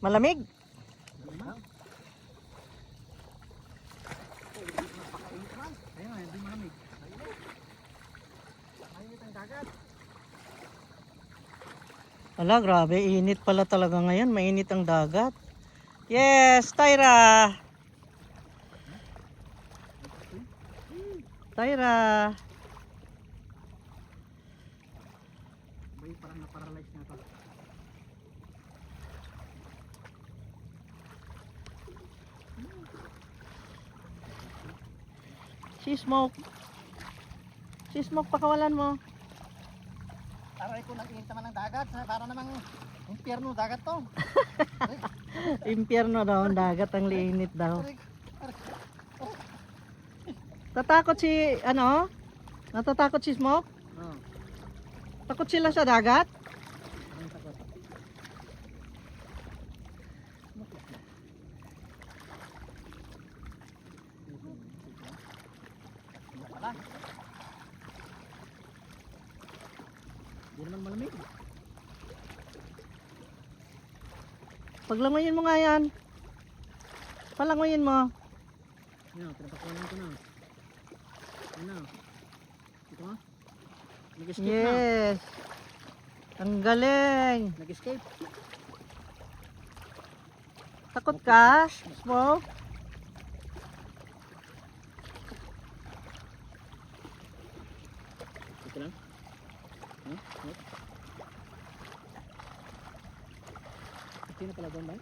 Malamig? Ayun, hindi malamig. Mainit ang dagat. Wala, grabe. Init pala talaga ngayon. Mainit ang dagat. Yes, Tyra! Tyra! Bay, parang na-paralyze na ito. Si Smoke. Si Smoke, pakawalan mo. Aray ko, nag-init naman ng dagat. Para namang impyerno dagat to. Impyerno daw ang dagat. Ang liinit daw. Aray, Tatakot si, ano? Natatakot si Smoke? oh, Takot sila sa dagat? ang takot. Wala. Hindi naman malamig. Paglangoyin mo nga yan. Palangoyin mo. Yan, pinapakulan ko na. Yan na. Ito ha? Nag-escape na. Yes. Ang galing. Nag-escape. Takot ka, Smoke? Ito lang. Ha? Ito na pala doon ba?